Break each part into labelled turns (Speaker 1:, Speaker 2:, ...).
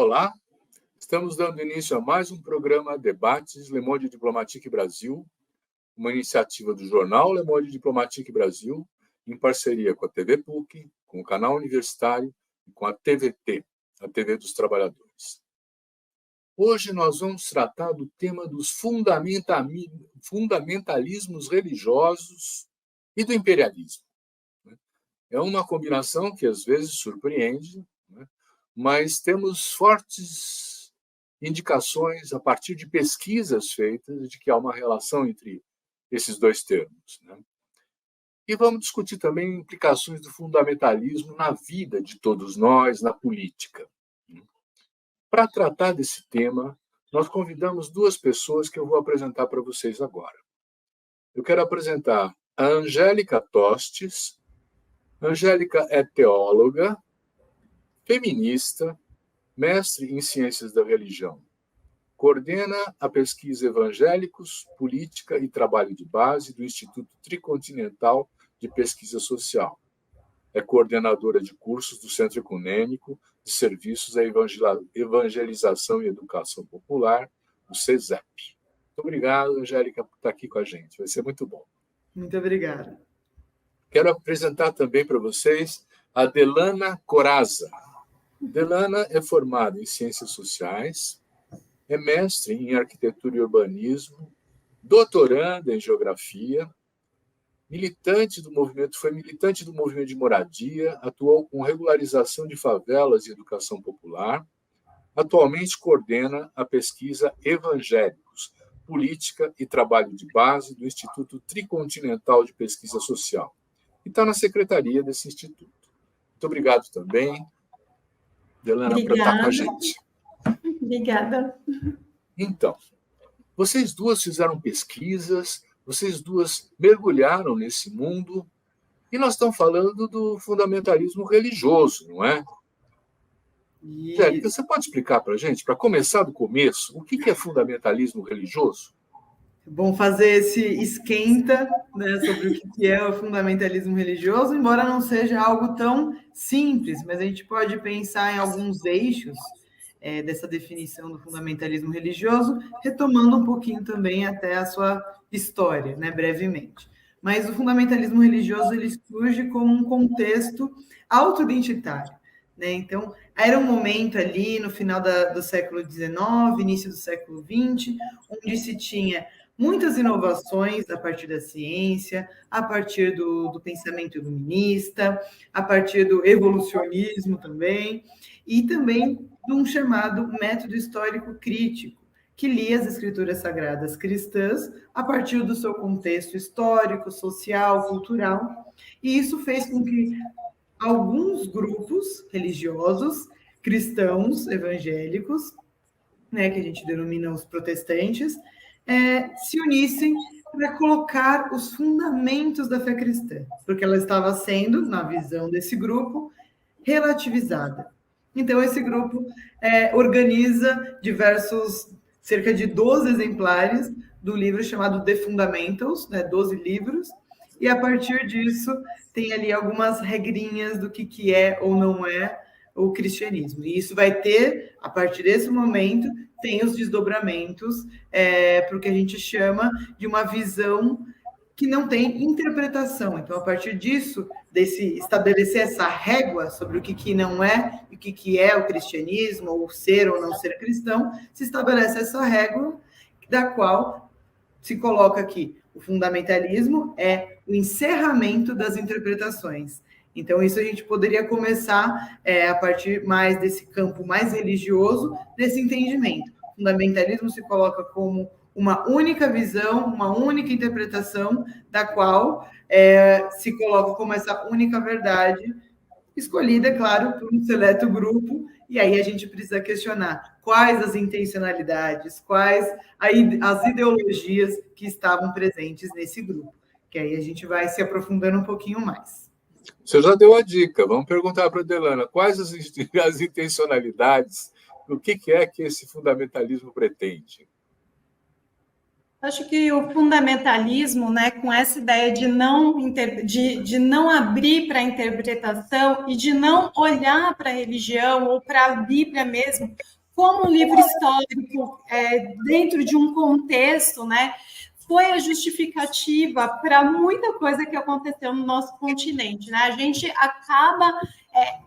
Speaker 1: Olá, estamos dando início a mais um programa Debates Le Monde Diplomatique Brasil, uma iniciativa do jornal Le Monde Diplomatique Brasil, em parceria com a TV PUC, com o canal universitário e com a TVT, a TV dos Trabalhadores. Hoje nós vamos tratar do tema dos fundamentalismos religiosos e do imperialismo. É uma combinação que às vezes surpreende, mas temos fortes indicações, a partir de pesquisas feitas, de que há uma relação entre esses dois termos. E vamos discutir também implicações do fundamentalismo na vida de todos nós, na política. Para tratar desse tema, nós convidamos duas pessoas que eu vou apresentar para vocês agora. Eu quero apresentar a Angélica Tostes. Angélica é teóloga, feminista, mestre em Ciências da Religião. Coordena a pesquisa Evangélicos, Política e Trabalho de Base do Instituto Tricontinental de Pesquisa Social. É coordenadora de cursos do Centro Ecumênico de Serviços à Evangelização e Educação Popular, o CESEP. Muito obrigado, Angélica, por estar aqui com a gente. Vai ser muito bom.
Speaker 2: Muito obrigada.
Speaker 1: Quero apresentar também para vocês a Delana Corazza. Delana é formada em Ciências Sociais, é mestre em Arquitetura e Urbanismo, doutoranda em Geografia, foi militante do movimento de moradia, atuou com regularização de favelas e educação popular. Atualmente coordena a pesquisa Evangélicos, Política e Trabalho de Base do Instituto Tricontinental de Pesquisa Social. E está na secretaria desse instituto. Muito obrigado também, Delana, por estar com a gente.
Speaker 3: Obrigada.
Speaker 1: Então, vocês duas fizeram pesquisas, vocês duas mergulharam nesse mundo, e nós estamos falando do fundamentalismo religioso, não é? Angélica, você pode explicar para a gente, para começar do começo, o que é fundamentalismo religioso?
Speaker 2: É bom fazer esse esquenta, sobre o que é o fundamentalismo religioso, embora não seja algo tão simples, mas a gente pode pensar em alguns eixos dessa definição do fundamentalismo religioso, retomando um pouquinho também até a sua história, brevemente. Mas o fundamentalismo religioso ele surge como um contexto auto-identitário. Então, era um momento ali no final do século XIX, início do século XX, onde se tinha muitas inovações a partir da ciência, a partir do pensamento iluminista, a partir do evolucionismo também, e também de um chamado método histórico crítico, que lia as escrituras sagradas cristãs a partir do seu contexto histórico, social, cultural, e isso fez com que alguns grupos religiosos, cristãos, evangélicos, que a gente denomina os protestantes, se unissem para colocar os fundamentos da fé cristã, porque ela estava sendo, na visão desse grupo, relativizada. Então, esse grupo organiza cerca de 12 exemplares do livro chamado The Fundamentals, 12 livros, e a partir disso tem ali algumas regrinhas do que é ou não é o cristianismo. E isso vai ter, a partir desse momento, tem os desdobramentos para o que a gente chama de uma visão que não tem interpretação. Então, a partir disso, estabelecer essa régua sobre o que não é e o que é o cristianismo, ou ser ou não ser cristão, se estabelece essa régua da qual se coloca aqui. O fundamentalismo é o encerramento das interpretações. Então, isso a gente poderia começar a partir mais desse campo mais religioso, desse entendimento. O fundamentalismo se coloca como uma única visão, uma única interpretação, da qual se coloca como essa única verdade, escolhida, claro, por um seleto grupo, e aí a gente precisa questionar quais as intencionalidades, quais as ideologias que estavam presentes nesse grupo, que aí a gente vai se aprofundando um pouquinho mais.
Speaker 1: Você já deu a dica, vamos perguntar para a Delana, quais as intencionalidades, o que é que esse fundamentalismo pretende?
Speaker 3: Acho que o fundamentalismo, né, com essa ideia de não abrir para a interpretação e de não olhar para a religião ou para a Bíblia mesmo como um livro histórico dentro de um contexto, né, foi a justificativa para muita coisa que aconteceu no nosso continente, né? A gente acaba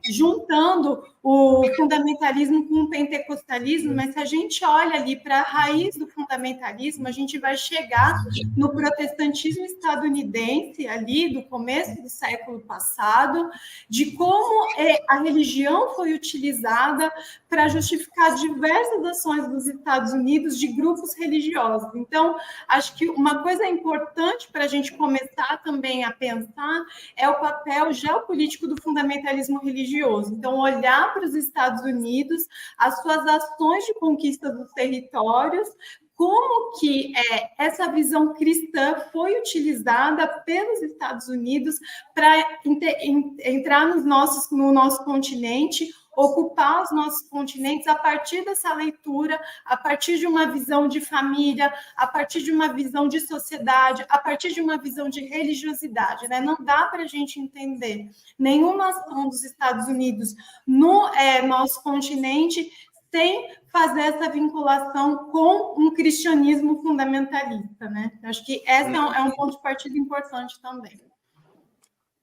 Speaker 3: juntando o fundamentalismo com o pentecostalismo, mas se a gente olha ali para a raiz do fundamentalismo, a gente vai chegar no protestantismo estadunidense, ali do começo do século passado, de como a religião foi utilizada para justificar diversas ações dos Estados Unidos de grupos religiosos. Então, acho que uma coisa importante para a gente começar também a pensar é o papel geopolítico do fundamentalismo religioso. Então, olhar para os Estados Unidos, as suas ações de conquista dos territórios, como que essa visão cristã foi utilizada pelos Estados Unidos para entrar no nosso continente, ocupar os nossos continentes a partir dessa leitura, a partir de uma visão de família, a partir de uma visão de sociedade, a partir de uma visão de religiosidade, né? Não dá para a gente entender nenhuma ação dos Estados Unidos no nosso continente sem fazer essa vinculação com um cristianismo fundamentalista, né? Acho que esse é um ponto de partida importante também.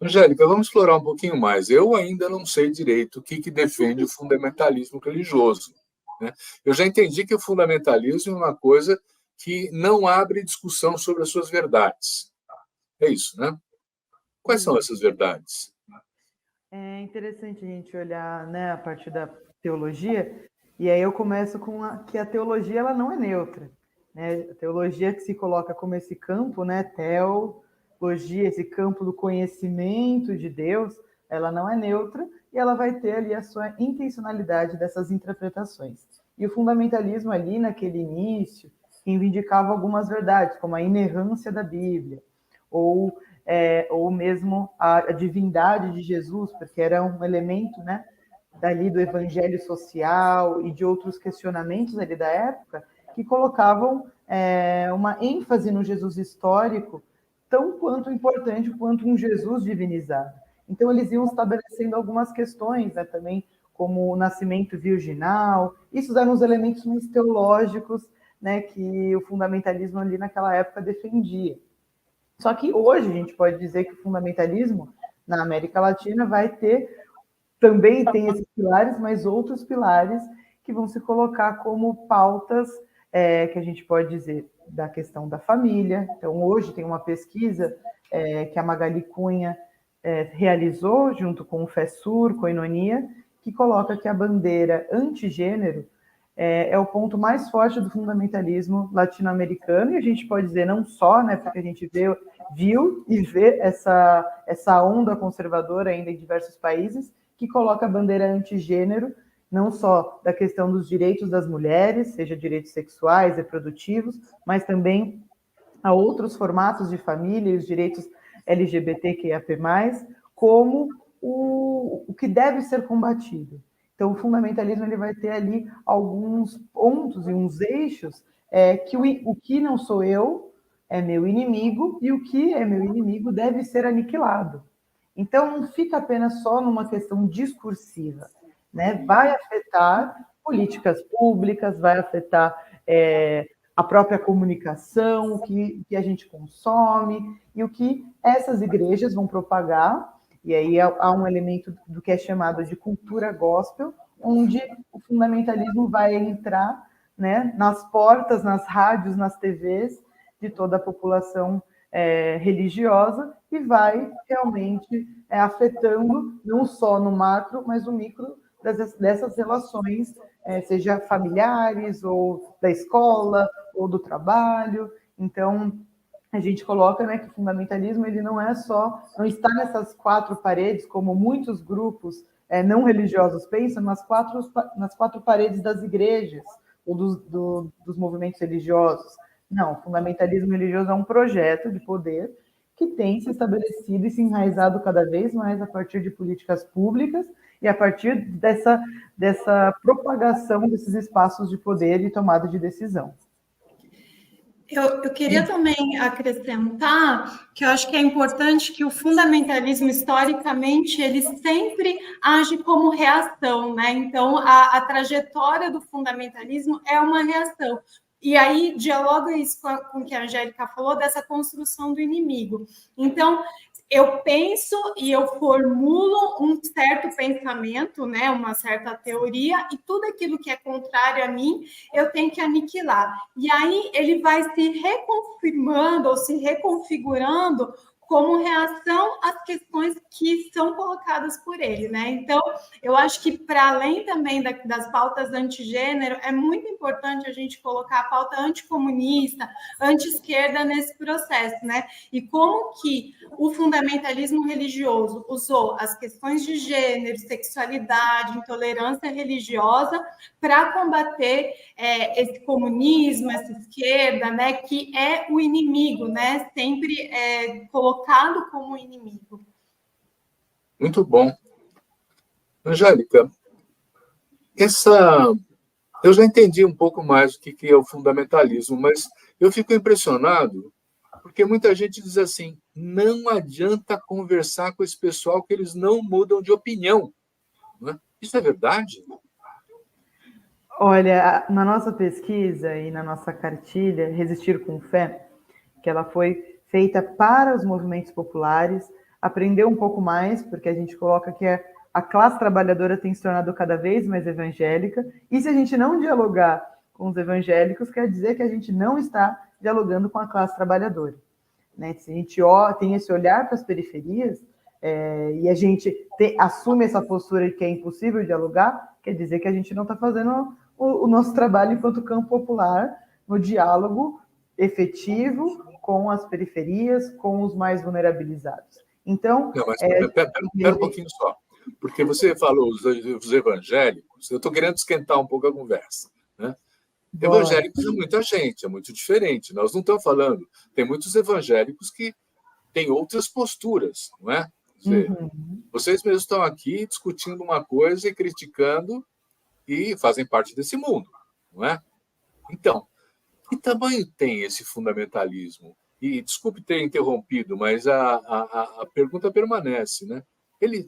Speaker 1: Angélica, vamos explorar um pouquinho mais. Eu ainda não sei direito o que defende o fundamentalismo religioso, né? Eu já entendi que o fundamentalismo é uma coisa que não abre discussão sobre as suas verdades. É isso, né? Quais são essas verdades?
Speaker 2: É interessante a gente olhar, né, a partir da teologia, e aí eu começo com que a teologia ela não é neutra, né? A teologia que se coloca como esse campo, né, teologia, esse campo do conhecimento de Deus, ela não é neutra e ela vai ter ali a sua intencionalidade dessas interpretações. E o fundamentalismo ali, naquele início, reivindicava algumas verdades, como a inerrância da Bíblia, ou mesmo a divindade de Jesus, porque era um elemento, né, dali do evangelho social e de outros questionamentos ali da época, que colocavam uma ênfase no Jesus histórico tão quanto importante quanto um Jesus divinizado. Então, eles iam estabelecendo algumas questões, né, também, como o nascimento virginal. Isso eram os elementos mais teológicos, né, que o fundamentalismo ali naquela época defendia. Só que hoje a gente pode dizer que o fundamentalismo na América Latina também tem esses pilares, mas outros pilares que vão se colocar como pautas que a gente pode dizer da questão da família. Então, hoje tem uma pesquisa que a Magali Cunha realizou junto com o FESUR, Koinonia, que coloca que a bandeira antigênero é o ponto mais forte do fundamentalismo latino-americano, e a gente pode dizer não só, né, porque a gente viu e vê essa onda conservadora ainda em diversos países, que coloca a bandeira antigênero, não só da questão dos direitos das mulheres, seja direitos sexuais, reprodutivos, mas também a outros formatos de família e os direitos LGBTQIAP+, como o que deve ser combatido. Então, o fundamentalismo ele vai ter ali alguns pontos e uns eixos que o que não sou eu é meu inimigo e o que é meu inimigo deve ser aniquilado. Então, não fica apenas só numa questão discursiva, né? Vai afetar políticas públicas, vai afetar a própria comunicação, o que a gente consome e o que essas igrejas vão propagar. E aí há um elemento do que é chamado de cultura gospel, onde o fundamentalismo vai entrar, né, nas portas, nas rádios, nas TVs de toda a população religiosa e vai realmente afetando não só no macro, mas no micro dessas relações, seja familiares, ou da escola, ou do trabalho. Então, a gente coloca, né, que o fundamentalismo ele não está nessas quatro paredes, como muitos grupos não religiosos pensam, nas quatro paredes das igrejas ou dos movimentos religiosos. Não, o fundamentalismo religioso é um projeto de poder que tem se estabelecido e se enraizado cada vez mais a partir de políticas públicas e a partir dessa propagação desses espaços de poder e tomada de decisão.
Speaker 3: Eu queria também acrescentar que eu acho que é importante que o fundamentalismo, historicamente, ele sempre age como reação, né? Então, a trajetória do fundamentalismo é uma reação. E aí dialoga isso com o que a Angélica falou, dessa construção do inimigo. Então, eu penso e eu formulo um certo pensamento, né, uma certa teoria, e tudo aquilo que é contrário a mim, eu tenho que aniquilar. E aí ele vai se reconfirmando ou se reconfigurando como reação às questões que são colocadas por ele, né? Então, eu acho que para além também das pautas antigênero, é muito importante a gente colocar a pauta anticomunista, anti-esquerda nesse processo, né? E como que o fundamentalismo religioso usou as questões de gênero, sexualidade, intolerância religiosa para combater esse comunismo, essa esquerda, né, que é o inimigo, né, sempre colocado como inimigo.
Speaker 1: Muito bom. Angélica, eu já entendi um pouco mais o que é o fundamentalismo, mas eu fico impressionado porque muita gente diz assim, não adianta conversar com esse pessoal que eles não mudam de opinião. Não é? Isso é verdade?
Speaker 2: Olha, na nossa pesquisa e na nossa cartilha, Resistir com Fé, que ela foi feita para os movimentos populares, aprender um pouco mais, porque a gente coloca que a classe trabalhadora tem se tornado cada vez mais evangélica, e se a gente não dialogar com os evangélicos, quer dizer que a gente não está dialogando com a classe trabalhadora. Né? Se a gente tem esse olhar para as periferias, e a gente assume essa postura de que é impossível dialogar, quer dizer que a gente não está fazendo o nosso trabalho enquanto campo popular, no diálogo efetivo com as periferias, com os mais vulnerabilizados. Então...
Speaker 1: Não, mas espera um pouquinho só, porque você falou os evangélicos, eu estou querendo esquentar um pouco a conversa, né? Evangélicos é muita gente, é muito diferente. Nós não estamos falando... Tem muitos evangélicos que têm outras posturas, não é? Quer dizer, vocês mesmos estão aqui discutindo uma coisa e criticando e fazem parte desse mundo, não é? Então, que tamanho tem esse fundamentalismo? E desculpe ter interrompido, mas a pergunta permanece, né?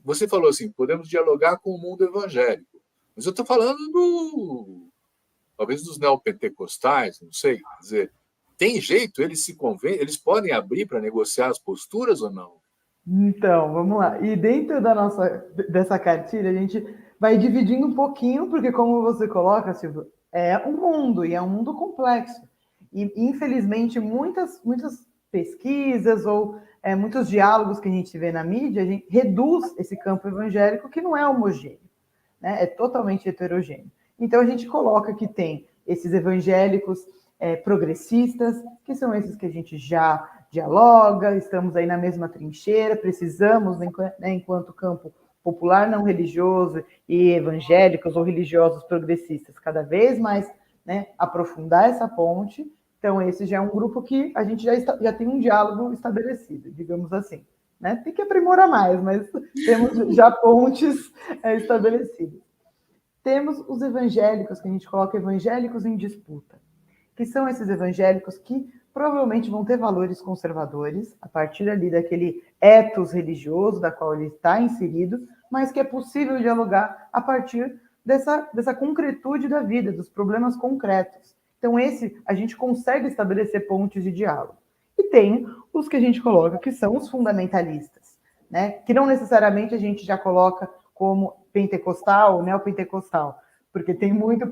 Speaker 1: Você falou assim, podemos dialogar com o mundo evangélico, mas eu estou falando talvez dos neopentecostais, não sei. Quer dizer, tem jeito? Eles podem abrir para negociar as posturas ou não?
Speaker 2: Então, vamos lá. E dentro dessa cartilha, a gente vai dividindo um pouquinho, porque como você coloca, Silvio, é um mundo, e é um mundo complexo. E, infelizmente, muitas pesquisas ou muitos diálogos que a gente vê na mídia, a gente reduz esse campo evangélico, que não é homogêneo, né? É totalmente heterogêneo. Então, a gente coloca que tem esses evangélicos progressistas, que são esses que a gente já dialoga, estamos aí na mesma trincheira, precisamos, né, enquanto campo popular não religioso e evangélicos ou religiosos progressistas, cada vez mais, né, aprofundar essa ponte. Então, esse já é um grupo que a gente já tem um diálogo estabelecido, digamos assim. Né? Tem que aprimorar mais, mas temos já pontes estabelecidas. Temos os evangélicos, que a gente coloca evangélicos em disputa, que são esses evangélicos que provavelmente vão ter valores conservadores, a partir ali daquele ethos religioso da qual ele está inserido, mas que é possível dialogar a partir dessa concretude da vida, dos problemas concretos. Então, a gente consegue estabelecer pontes de diálogo. E tem os que a gente coloca que são os fundamentalistas, né? Que não necessariamente a gente já coloca como pentecostal, neopentecostal, porque tem muito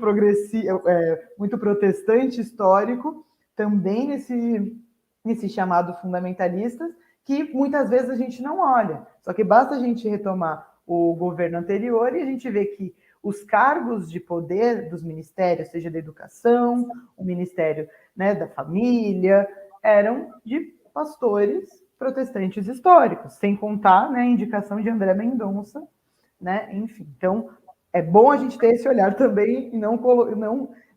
Speaker 2: muito protestante histórico também nesse chamado fundamentalistas, que muitas vezes a gente não olha. Só que basta a gente retomar o governo anterior e a gente vê que os cargos de poder dos ministérios, seja da educação, o ministério, né, da família, eram de pastores protestantes históricos, sem contar, né, a indicação de André Mendonça, né, enfim. Então, é bom a gente ter esse olhar também e não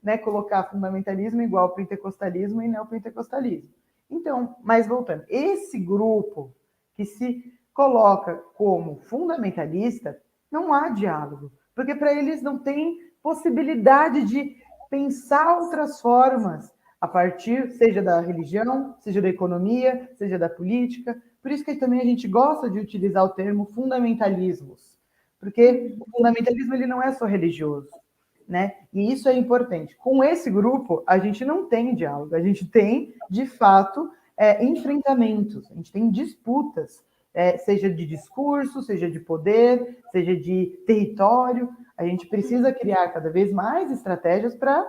Speaker 2: né, colocar fundamentalismo igual pentecostalismo e neopentecostalismo. Então, mas voltando, esse grupo que se coloca como fundamentalista, não há diálogo, porque para eles não tem possibilidade de pensar outras formas. a partir, seja da religião, seja da economia, seja da política. Por isso que também a gente gosta de utilizar o termo fundamentalismos, porque o fundamentalismo ele não é só religioso, né? E isso é importante. Com esse grupo, a gente não tem diálogo, a gente tem, de fato, enfrentamentos, a gente tem disputas, seja de discurso, seja de poder, seja de território. A gente precisa criar cada vez mais estratégias para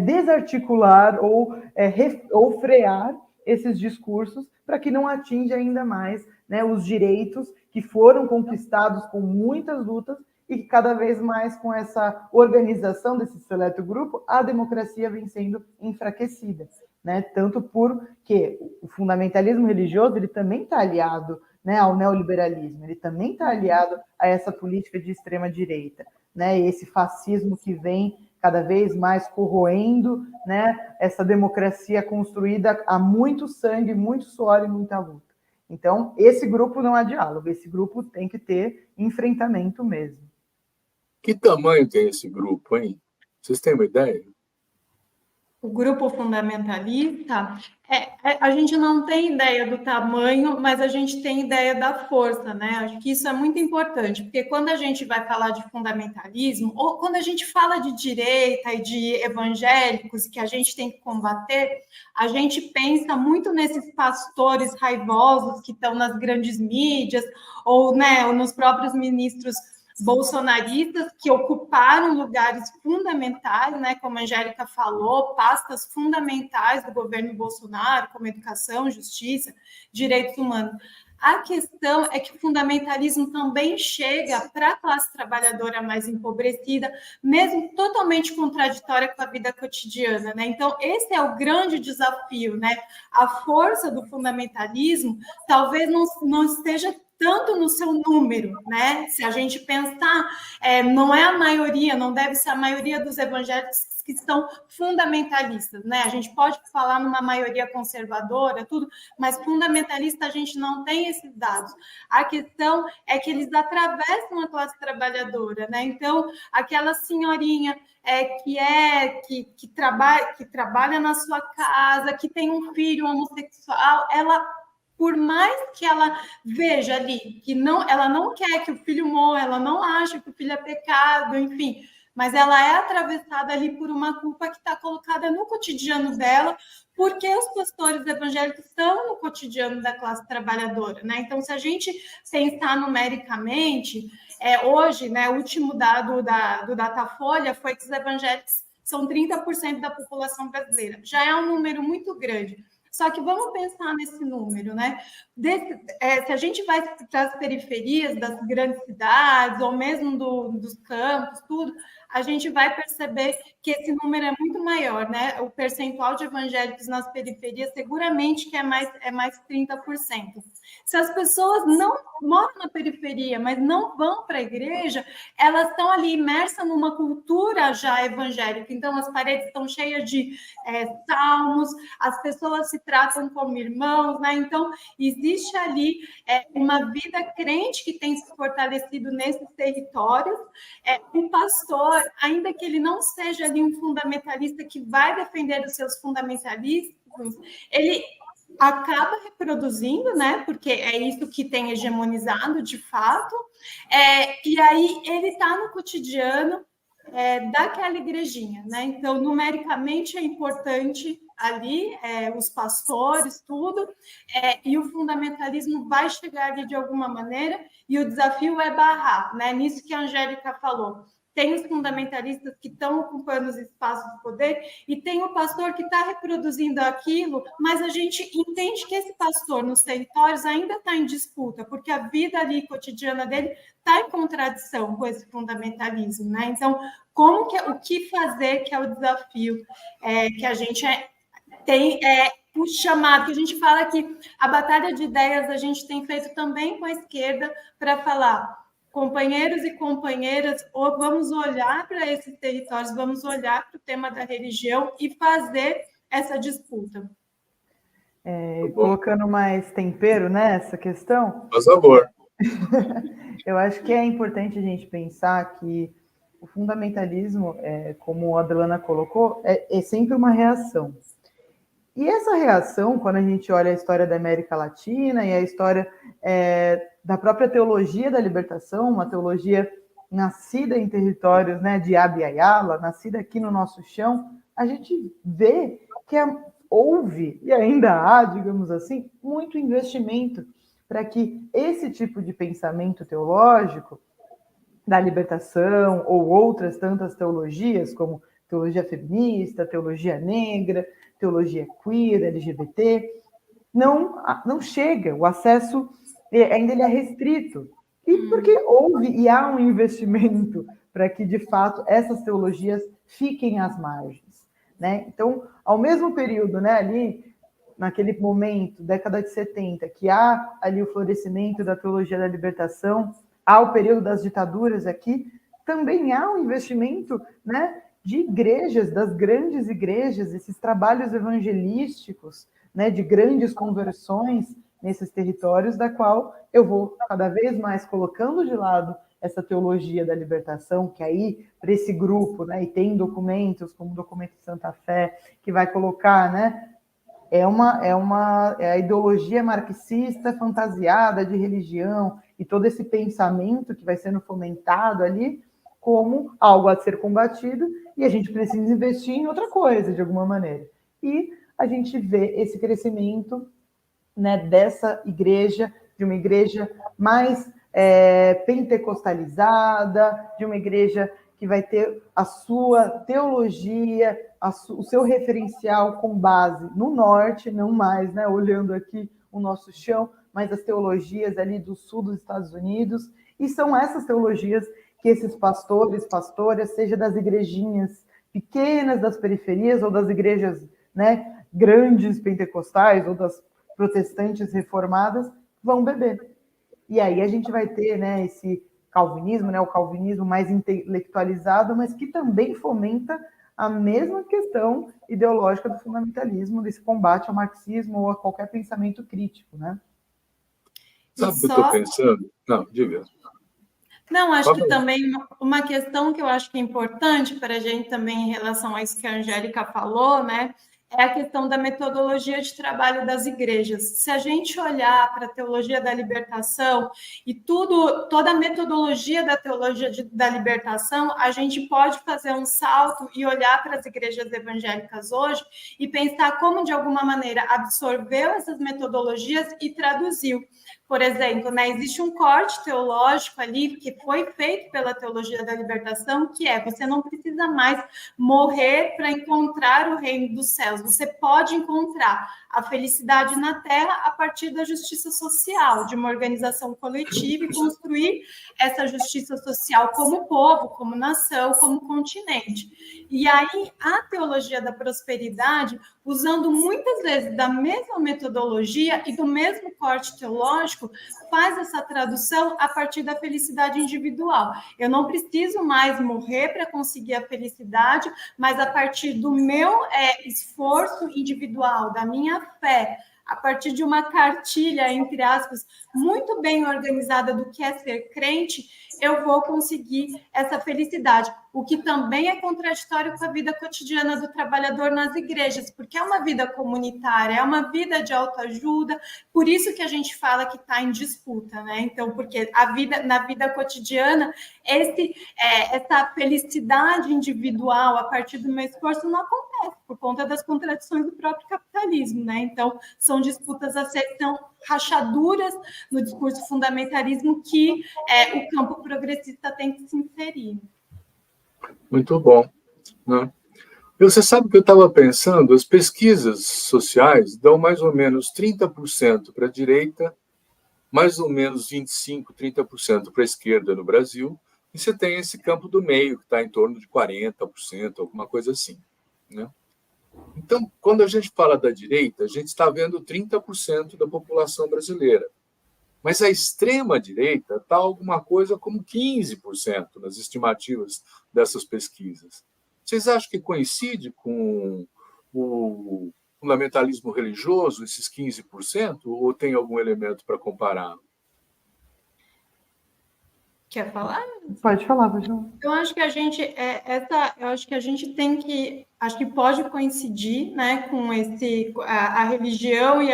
Speaker 2: desarticular ou frear esses discursos para que não atinja ainda mais, né, os direitos que foram conquistados com muitas lutas e que cada vez mais com essa organização desse seleto grupo, a democracia vem sendo enfraquecida, né? Tanto porque o fundamentalismo religioso ele também está aliado, né, ao neoliberalismo, ele também está aliado a essa política de extrema-direita, né? Esse fascismo que vem cada vez mais corroendo, né, essa democracia construída a muito sangue, muito suor e muita luta. Então, esse grupo não há diálogo, esse grupo tem que ter enfrentamento mesmo.
Speaker 1: Que tamanho tem esse grupo, hein? Vocês têm uma ideia?
Speaker 3: O grupo fundamentalista, a gente não tem ideia do tamanho, mas a gente tem ideia da força, né? Acho que isso é muito importante, porque quando a gente vai falar de fundamentalismo, ou quando a gente fala de direita e de evangélicos, que a gente tem que combater, a gente pensa muito nesses pastores raivosos que estão nas grandes mídias, ou, né, ou nos próprios ministros bolsonaristas que ocuparam lugares fundamentais, né, como a Angélica falou, pastas fundamentais do governo Bolsonaro, como educação, justiça, direitos humanos. A questão é que o fundamentalismo também chega para a classe trabalhadora mais empobrecida, mesmo totalmente contraditória com a vida cotidiana, né? Então, esse é o grande desafio, né? A força do fundamentalismo talvez não esteja tanto no seu número, né? Se a gente pensar, não é a maioria, não deve ser a maioria dos evangélicos que são fundamentalistas, né? A gente pode falar numa maioria conservadora, tudo, mas fundamentalista a gente não tem esses dados. A questão é que eles atravessam a classe trabalhadora, né? Então, aquela senhorinha que trabalha na sua casa, que tem um filho homossexual, por mais que ela veja ali que ela não quer que o filho morra, ela não acha que o filho é pecado, enfim, mas ela é atravessada ali por uma culpa que está colocada no cotidiano dela, porque os pastores evangélicos estão no cotidiano da classe trabalhadora, né? Então, se a gente pensar numericamente, hoje, né, o último dado do Datafolha foi que os evangélicos são 30% da população brasileira. Já é um número muito grande. Só que vamos pensar nesse número, né? Se a gente vai para as periferias das grandes cidades, ou mesmo dos campos, tudo, a gente vai perceber que esse número é muito maior, né? O percentual de evangélicos nas periferias seguramente que é mais 30%. Se as pessoas não moram na periferia, mas não vão para a igreja, elas estão ali imersas numa cultura já evangélica. Então, as paredes estão cheias de salmos, as pessoas se tratam como irmãos, né? Então, existe ali uma vida crente que tem se fortalecido nesses territórios. O pastor, ainda que ele não seja ali um fundamentalista que vai defender os seus fundamentalismos, ele acaba reproduzindo, né? Porque é isso que tem hegemonizado de fato. E aí ele está no cotidiano daquela igrejinha, né? Então, numericamente é importante ali, os pastores, tudo, e o fundamentalismo vai chegar ali de alguma maneira, e o desafio é barrar, né? Nisso que a Angélica falou. Tem os fundamentalistas que estão ocupando os espaços de poder e tem o pastor que está reproduzindo aquilo, mas a gente entende que esse pastor nos territórios ainda está em disputa, porque a vida ali cotidiana dele está em contradição com esse fundamentalismo, né? Então, o que fazer, que é o desafio que a gente tem o chamado, que a gente fala que a batalha de ideias a gente tem feito também com a esquerda para falar, companheiros e companheiras, vamos olhar para esses territórios, vamos olhar para o tema da religião e fazer essa disputa.
Speaker 2: Colocando mais tempero nessa questão.
Speaker 1: Por favor.
Speaker 2: Eu acho que é importante a gente pensar que o fundamentalismo, como a Adriana colocou, é sempre uma reação. E essa reação, quando a gente olha a história da América Latina e a história da própria teologia da libertação, uma teologia nascida em territórios, né, de Abya Yala, nascida aqui no nosso chão, a gente vê que houve, e ainda há, digamos assim, muito investimento para que esse tipo de pensamento teológico da libertação ou outras tantas teologias, como teologia feminista, teologia negra, teologia queer, LGBT, não chega, o acesso ainda ele é restrito. E porque houve e há um investimento para que, de fato, essas teologias fiquem às margens. Né? Então, ao mesmo período, né, ali, naquele momento, década de 70, que há ali o florescimento da teologia da libertação, há o período das ditaduras aqui, também há um investimento, né, de igrejas, das grandes igrejas, esses trabalhos evangelísticos, né, de grandes conversões nesses territórios, da qual eu vou cada vez mais colocando de lado essa teologia da libertação, que aí, para esse grupo, né, e tem documentos, como o documento de Santa Fé, que vai colocar, né, é a ideologia marxista fantasiada de religião e todo esse pensamento que vai sendo fomentado ali como algo a ser combatido, e a gente precisa investir em outra coisa, de alguma maneira. E a gente vê esse crescimento, né, dessa igreja, de uma igreja mais pentecostalizada, de uma igreja que vai ter a sua teologia, o seu referencial com base no norte, não mais, né, olhando aqui o nosso chão, mas as teologias ali do sul dos Estados Unidos, e são essas teologias que esses pastores, pastoras, seja das igrejinhas pequenas das periferias ou das igrejas, né, grandes pentecostais ou das protestantes reformadas, vão beber. E aí a gente vai ter, né, esse calvinismo, né, o calvinismo mais intelectualizado, mas que também fomenta a mesma questão ideológica do fundamentalismo, desse combate ao marxismo ou a qualquer pensamento crítico, né?
Speaker 1: Sabe o que eu estou pensando? Não, diga.
Speaker 3: Não, acho que também uma questão que eu acho que é importante para a gente também em relação a isso que a Angélica falou, né? É a questão da metodologia de trabalho das igrejas. Se a gente olhar para a teologia da libertação e toda a metodologia da teologia da libertação, a gente pode fazer um salto e olhar para as igrejas evangélicas hoje e pensar como, de alguma maneira, absorveu essas metodologias e traduziu. Por exemplo, né, existe um corte teológico ali que foi feito pela teologia da libertação, que é: você não precisa mais morrer para encontrar o reino dos céus. Você pode encontrar a felicidade na terra a partir da justiça social, de uma organização coletiva e construir essa justiça social como povo, como nação, como continente. E aí, a teologia da prosperidade, usando muitas vezes da mesma metodologia e do mesmo corte teológico, faz essa tradução a partir da felicidade individual. Eu não preciso mais morrer para conseguir a felicidade, mas a partir do meu esforço individual, da minha fé, a partir de uma cartilha, entre aspas, muito bem organizada do que é ser crente, eu vou conseguir essa felicidade. O que também é contraditório com a vida cotidiana do trabalhador nas igrejas, porque é uma vida comunitária, é uma vida de autoajuda, por isso que a gente fala que está em disputa, né? Então, porque na vida cotidiana, essa felicidade individual a partir do meu esforço não acontece, por conta das contradições do próprio capitalismo, né? Então, são disputas são rachaduras no discurso fundamentalismo que o campo progressista tem que se inserir.
Speaker 1: Muito bom. Né? Você sabe que eu estava pensando, as pesquisas sociais dão mais ou menos 30% para a direita, mais ou menos 25%, 30% para a esquerda no Brasil, e você tem esse campo do meio, que está em torno de 40%, alguma coisa assim. Né? Então, quando a gente fala da direita, a gente está vendo 30% da população brasileira. Mas a extrema-direita está alguma coisa como 15% nas estimativas dessas pesquisas. Vocês acham que coincide com o fundamentalismo religioso, esses 15%, ou tem algum elemento para comparar?
Speaker 3: Quer falar?
Speaker 2: Pode falar, pode falar.
Speaker 3: Eu acho que a gente tem que, acho que pode coincidir, né, com a religião e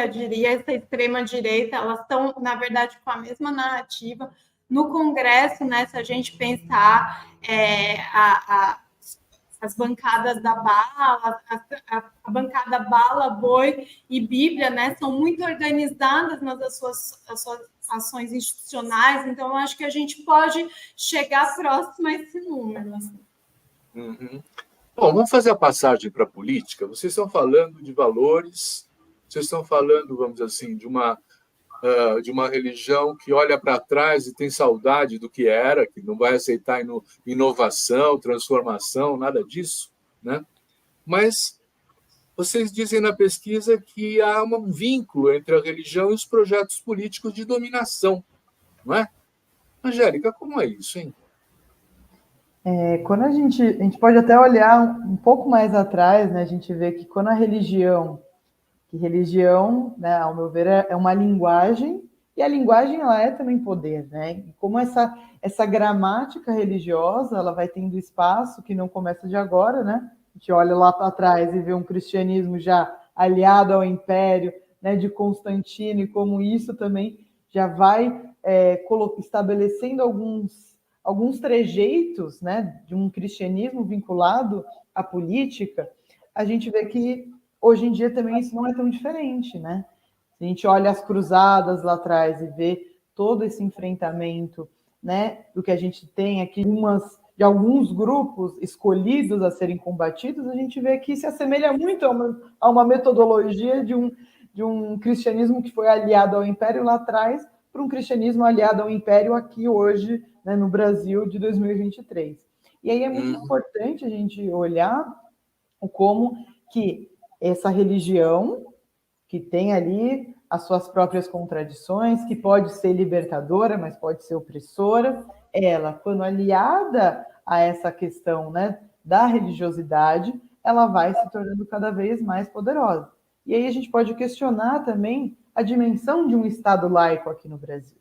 Speaker 3: essa extrema direita, elas estão, na verdade, com a mesma narrativa. No Congresso, né, se a gente pensar as bancadas da bala, a bancada bala, boi e Bíblia, né, são muito organizadas nas suas ações institucionais, então eu acho que a gente pode chegar próximo a esse número. Assim.
Speaker 1: Uhum. Bom, vamos fazer a passagem para a política. Vocês estão falando de valores, vocês estão falando, vamos dizer assim, de uma religião que olha para trás e tem saudade do que era, que não vai aceitar inovação, transformação, nada disso, né? Mas vocês dizem na pesquisa que há um vínculo entre a religião e os projetos políticos de dominação, não é? Angélica, como é isso, hein?
Speaker 2: Quando a gente pode até olhar um pouco mais atrás, né? A gente vê que quando que religião, né, ao meu ver, é uma linguagem, e a linguagem ela é também poder, né? E como essa gramática religiosa, ela vai tendo espaço que não começa de agora, né? A gente olha lá para trás e vê um cristianismo já aliado ao império, né, de Constantino, e como isso também já vai estabelecendo alguns trejeitos, né, de um cristianismo vinculado à política. A gente vê que hoje em dia também isso não é tão diferente, né? A gente olha as cruzadas lá atrás e vê todo esse enfrentamento, né, do que a gente tem aqui, de alguns grupos escolhidos a serem combatidos, a gente vê que se assemelha muito a uma metodologia de um cristianismo que foi aliado ao Império lá atrás para um cristianismo aliado ao Império aqui hoje, né, no Brasil de 2023. E aí é muito importante a gente olhar como que essa religião, que tem ali as suas próprias contradições, que pode ser libertadora, mas pode ser opressora, ela, quando aliada a essa questão, né, da religiosidade, ela vai se tornando cada vez mais poderosa. E aí a gente pode questionar também a dimensão de um Estado laico aqui no Brasil,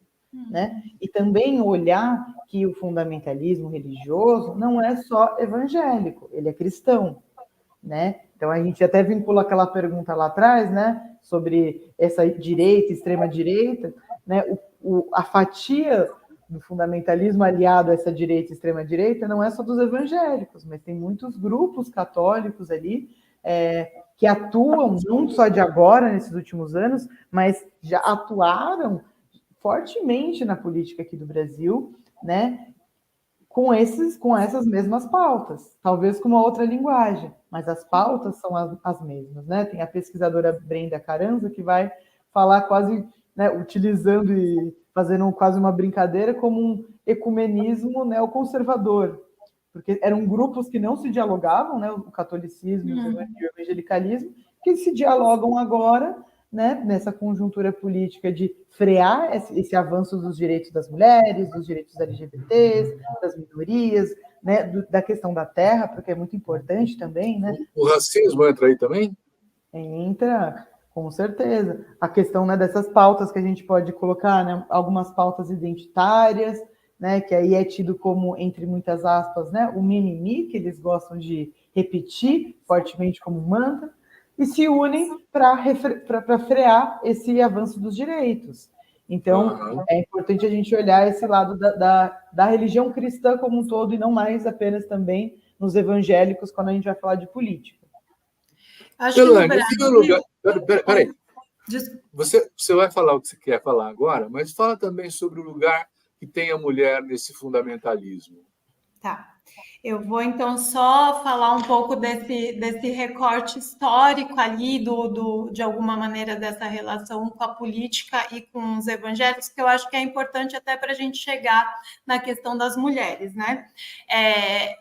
Speaker 2: né? E também olhar que o fundamentalismo religioso não é só evangélico, ele é cristão, né? Então a gente até vincula aquela pergunta lá atrás, né, sobre essa direita, extrema direita, né? A fatia do fundamentalismo aliado a essa direita, extrema direita, não é só dos evangélicos, mas tem muitos grupos católicos ali que atuam não só de agora nesses últimos anos, mas já atuaram fortemente na política aqui do Brasil, né? Com essas mesmas pautas, talvez com uma outra linguagem, mas as pautas são as mesmas, né? Tem a pesquisadora Brenda Carranza que vai falar quase, né, utilizando e fazendo quase uma brincadeira como um ecumenismo neoconservador, porque eram grupos que não se dialogavam, né, o catolicismo e o evangelicalismo, que se dialogam agora, né, nessa conjuntura política de frear esse avanço dos direitos das mulheres, dos direitos LGBTs, das minorias, né, da questão da terra, porque é muito importante também, né?
Speaker 1: O racismo entra aí também?
Speaker 2: Entra, com certeza. A questão, né, dessas pautas que a gente pode colocar, né, algumas pautas identitárias, né, que aí é tido como, entre muitas aspas, né, o mimimi, que eles gostam de repetir fortemente como mantra, e se unem para frear esse avanço dos direitos. Então, é importante a gente olhar esse lado da religião cristã como um todo, e não mais apenas também nos evangélicos, quando a gente vai falar de política.
Speaker 3: Acho que no Brasil...
Speaker 1: Peraí. Você vai falar o que você quer falar agora, mas fala também sobre o lugar que tem a mulher nesse fundamentalismo.
Speaker 3: Tá. Eu vou, então, só falar um pouco desse recorte histórico ali, de alguma maneira, dessa relação com a política e com os evangélicos, que eu acho que é importante até para a gente chegar na questão das mulheres, né?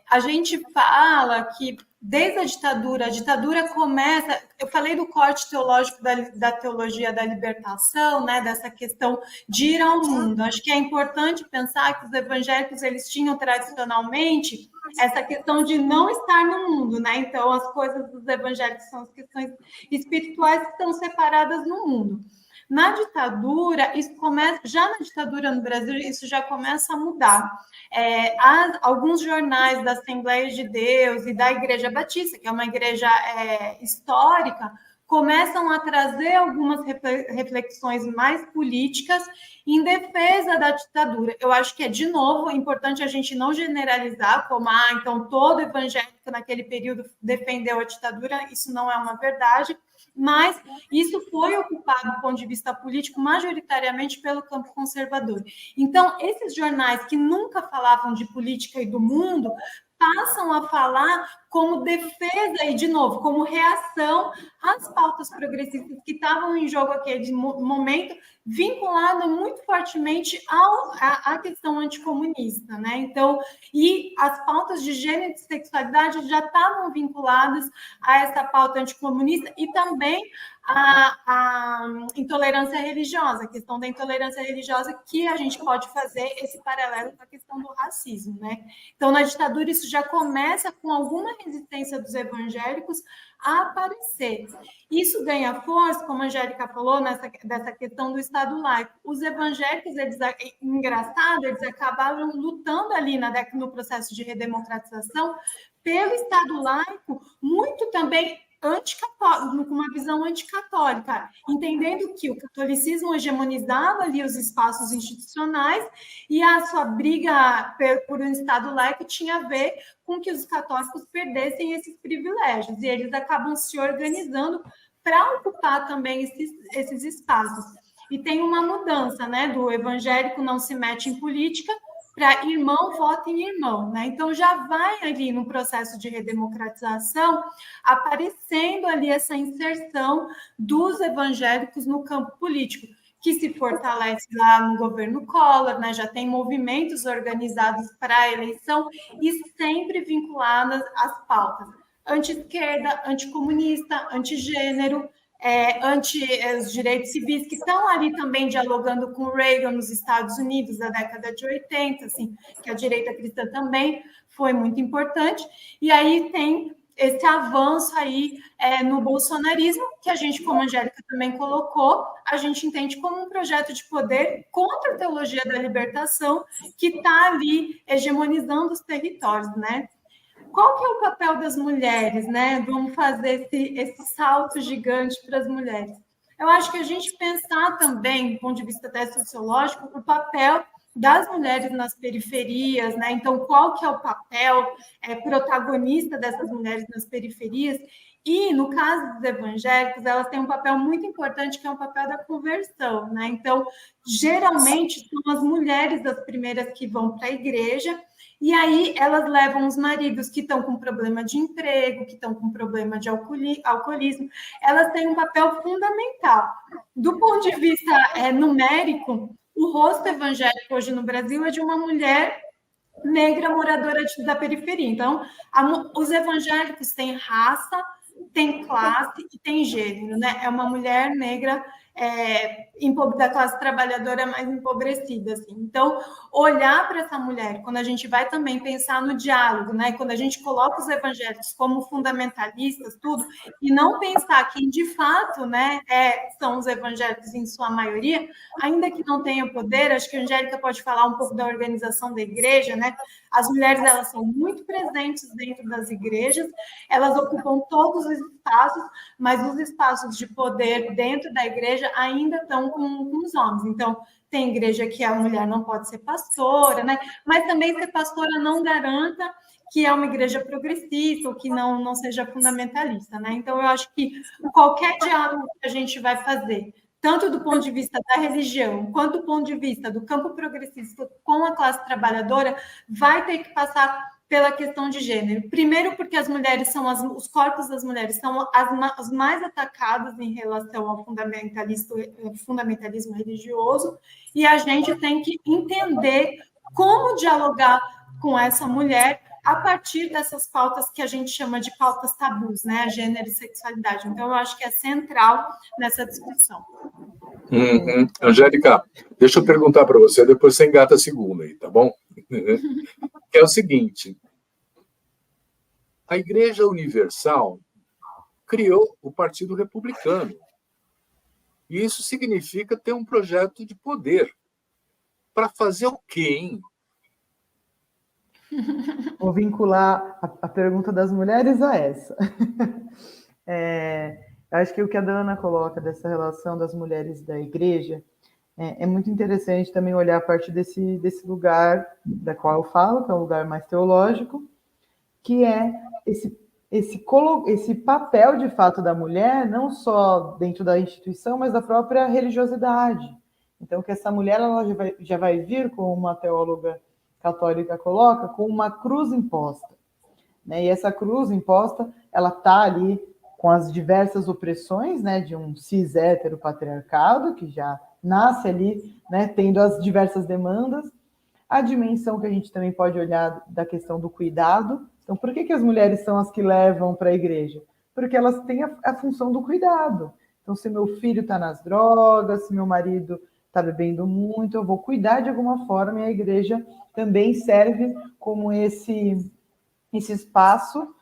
Speaker 3: A gente fala que desde a ditadura começa... Eu falei do corte teológico da teologia da libertação, né, dessa questão de ir ao mundo. Acho que é importante pensar que os evangélicos eles tinham tradicionalmente essa questão de não estar no mundo, né? Então, as coisas dos evangélicos são as questões espirituais que estão separadas no mundo. Na ditadura, isso começa, já na ditadura no Brasil, isso já começa a mudar. Alguns jornais da Assembleia de Deus e da Igreja Batista, que é uma igreja histórica, começam a trazer algumas reflexões mais políticas em defesa da ditadura. Eu acho que de novo, importante a gente não generalizar como, então todo evangélico naquele período defendeu a ditadura, isso não é uma verdade, mas isso foi ocupado do ponto de vista político majoritariamente pelo campo conservador. Então, esses jornais que nunca falavam de política e do mundo passam a falar como defesa e, de novo, como reação às pautas progressistas que estavam em jogo naquele momento, vinculado muito fortemente à questão anticomunista, né? Então, e as pautas de gênero e sexualidade já estavam vinculadas a essa pauta anticomunista e também a intolerância religiosa, a questão da intolerância religiosa, que a gente pode fazer esse paralelo com a questão do racismo, né? Então, na ditadura, isso já começa com alguma resistência dos evangélicos a aparecer. Isso ganha força, como a Angélica falou, dessa questão do Estado laico. Os evangélicos, engraçado, eles acabaram lutando ali no processo de redemocratização pelo Estado laico, muito também anticatólico, com uma visão anticatólica, entendendo que o catolicismo hegemonizava ali os espaços institucionais e a sua briga por um Estado laico tinha a ver com que os católicos perdessem esses privilégios, e eles acabam se organizando para ocupar também esses espaços. E tem uma mudança, né, do evangélico não se mete em política para irmão vota em irmão, né? Então já vai ali no processo de redemocratização aparecendo ali essa inserção dos evangélicos no campo político, que se fortalece lá no governo Collor, né? Já tem movimentos organizados para a eleição e sempre vinculadas às pautas anti-esquerda, anticomunista, antigênero, anti os direitos civis, que estão ali também dialogando com o Reagan nos Estados Unidos da década de 80, assim, que a direita cristã também foi muito importante. E aí tem esse avanço aí no bolsonarismo, que a gente, como a Angélica também colocou, a gente entende como um projeto de poder contra a teologia da libertação, que está ali hegemonizando os territórios, né? Qual que é o papel das mulheres, né? Vamos fazer esse salto gigante para as mulheres. Eu acho que a gente pensar também, do ponto de vista até sociológico, o papel das mulheres nas periferias, né? Então, qual que é o papel protagonista dessas mulheres nas periferias? E, no caso dos evangélicos, elas têm um papel muito importante, que é o papel da conversão, né? Então, geralmente, são as mulheres as primeiras que vão para a igreja, e aí elas levam os maridos que estão com problema de emprego, que estão com problema de alcoolismo, elas têm um papel fundamental. Do ponto de vista numérico, o rosto evangélico hoje no Brasil é de uma mulher negra moradora da periferia. Então, os evangélicos têm raça, tem classe e tem gênero, né? É uma mulher negra da classe trabalhadora mais empobrecida, assim. Então, olhar para essa mulher, quando a gente vai também pensar no diálogo, né? Quando a gente coloca os evangélicos como fundamentalistas, tudo, e não pensar que, de fato, né, são os evangélicos em sua maioria, ainda que não tenham poder, acho que a Angélica pode falar um pouco da organização da igreja, né? As mulheres, elas são muito presentes dentro das igrejas, elas ocupam todos os espaços, mas os espaços de poder dentro da igreja ainda estão com os homens. Então, tem igreja que a mulher não pode ser pastora, né? Mas também ser pastora não garanta que é uma igreja progressista ou que não seja fundamentalista, né? Então, eu acho que qualquer diálogo que a gente vai fazer, tanto do ponto de vista da religião, quanto do ponto de vista do campo progressista com a classe trabalhadora, vai ter que passar pela questão de gênero. Primeiro, porque as mulheres os corpos das mulheres são as mais atacadas em relação ao fundamentalismo religioso, e a gente tem que entender como dialogar com essa mulher a partir dessas pautas que a gente chama de pautas tabus, né? Gênero e sexualidade. Então, eu acho que é central nessa discussão.
Speaker 1: Angélica, deixa eu perguntar para você, depois você engata a segunda aí, tá bom? É o seguinte, a Igreja Universal criou o Partido Republicano. E isso significa ter um projeto de poder. Para fazer o quê, hein?
Speaker 2: Vou vincular a pergunta das mulheres a essa. Eu acho que o que a Dana coloca dessa relação das mulheres da igreja é muito interessante também olhar a partir desse lugar da qual eu falo, que é um lugar mais teológico, que é esse papel, de fato, da mulher, não só dentro da instituição, mas da própria religiosidade. Então, que essa mulher ela já vai vir, como uma teóloga católica coloca, com uma cruz imposta. Né? E essa cruz imposta, ela está ali com as diversas opressões, né, de um cis-hétero patriarcado, que já nasce ali, né, tendo as diversas demandas, a dimensão que a gente também pode olhar da questão do cuidado. Então, por que as mulheres são as que levam para a igreja? Porque elas têm a função do cuidado. Então, se meu filho está nas drogas, se meu marido está bebendo muito, eu vou cuidar de alguma forma, e a igreja também serve como esse espaço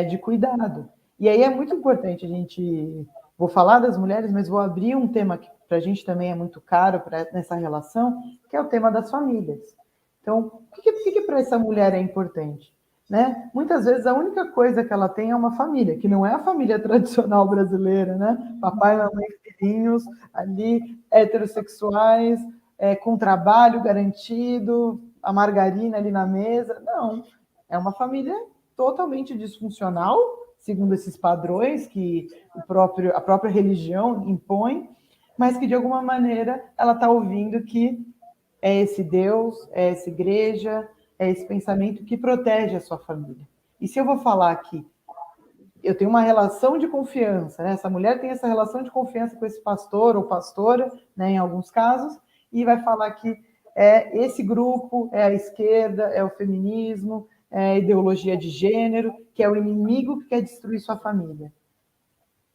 Speaker 2: de cuidado. E aí é muito importante a gente... Vou falar das mulheres, mas vou abrir um tema que para a gente também é muito caro nessa relação, que é o tema das famílias. Então, o que para essa mulher é importante? Né? Muitas vezes a única coisa que ela tem é uma família, que não é a família tradicional brasileira, né? Papai, mamãe, filhinhos, ali, heterossexuais, com trabalho garantido, a margarina ali na mesa. Não, é uma família totalmente disfuncional, segundo esses padrões que a própria religião impõe, mas que, de alguma maneira, ela está ouvindo que é esse Deus, é essa igreja, é esse pensamento que protege a sua família. E se eu vou falar que eu tenho uma relação de confiança, né? Essa mulher tem essa relação de confiança com esse pastor ou pastora, né, em alguns casos, e vai falar que é esse grupo, é a esquerda, é o feminismo, é a ideologia de gênero, que é o inimigo que quer destruir sua família.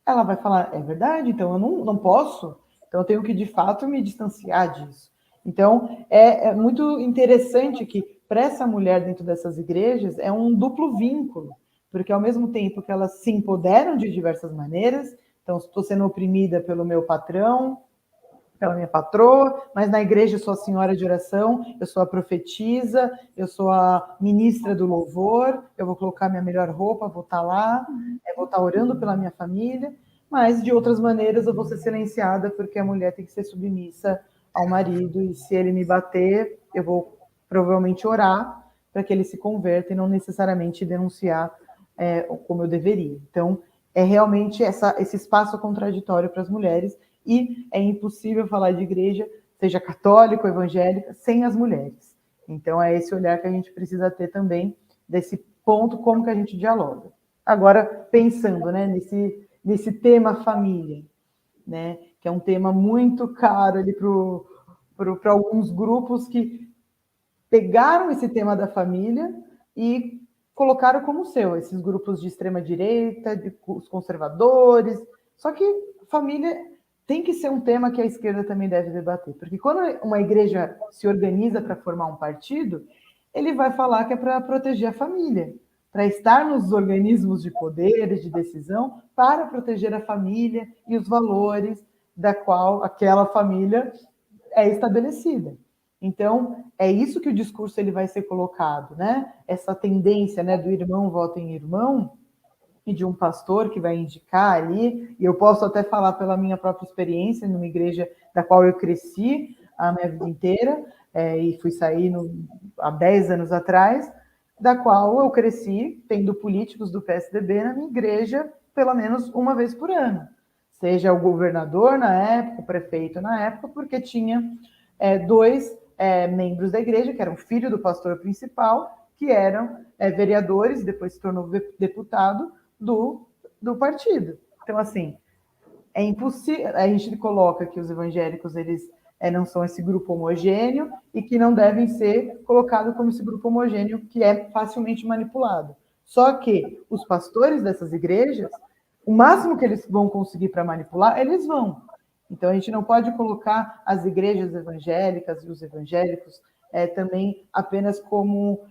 Speaker 2: Ela vai falar, é verdade, então eu não posso, então eu tenho que, de fato, me distanciar disso. Então, é muito interessante que, para essa mulher dentro dessas igrejas, é um duplo vínculo, porque, ao mesmo tempo que elas se empoderam de diversas maneiras, então, estou sendo oprimida pelo meu patrão, pela minha patroa, mas na igreja eu sou a senhora de oração, eu sou a profetisa, eu sou a ministra do louvor, eu vou colocar minha melhor roupa, vou estar lá, vou estar orando pela minha família, mas de outras maneiras eu vou ser silenciada, porque a mulher tem que ser submissa ao marido, e se ele me bater, eu vou provavelmente orar para que ele se converta e não necessariamente denunciar como eu deveria. Então, é realmente esse espaço contraditório para as mulheres, e é impossível falar de igreja, seja católica ou evangélica, sem as mulheres. Então, é esse olhar que a gente precisa ter também, desse ponto, como que a gente dialoga. Agora, pensando, né, nesse tema família, né, que é um tema muito caro ali para alguns grupos que pegaram esse tema da família e colocaram como seu, esses grupos de extrema-direita, os conservadores. Só que família tem que ser um tema que a esquerda também deve debater, porque quando uma igreja se organiza para formar um partido, ele vai falar que é para proteger a família, para estar nos organismos de poder e de decisão, para proteger a família e os valores da qual aquela família é estabelecida. Então, é isso que o discurso ele vai ser colocado, né? Essa tendência, né, do irmão vota em irmão, e de um pastor que vai indicar ali, e eu posso até falar pela minha própria experiência numa igreja da qual eu cresci a minha vida inteira, e fui sair há 10 anos atrás, da qual eu cresci tendo políticos do PSDB na minha igreja pelo menos uma vez por ano, seja o governador na época, o prefeito na época, porque tinha dois membros da igreja, que eram filho do pastor principal, que eram vereadores, depois se tornou deputado do partido. Então, assim, é impossível. A gente coloca que os evangélicos eles não são esse grupo homogêneo e que não devem ser colocados como esse grupo homogêneo que é facilmente manipulado. Só que os pastores dessas igrejas, o máximo que eles vão conseguir para manipular, eles vão. Então, a gente não pode colocar as igrejas evangélicas e os evangélicos também apenas como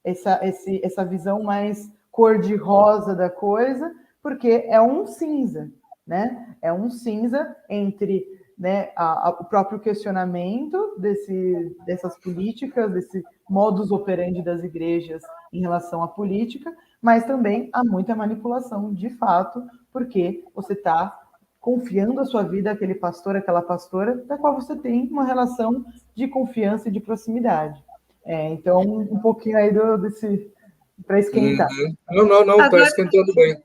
Speaker 2: essa visão mais cor-de-rosa da coisa, porque é um cinza. né? É um cinza entre, né, o próprio questionamento dessas políticas, desse modus operandi das igrejas em relação à política, mas também há muita manipulação, de fato, porque você está confiando a sua vida àquele pastor, aquela pastora, da qual você tem uma relação de confiança e de proximidade. Então, um pouquinho aí desse para esquentar.
Speaker 1: Não, está esquentando bem.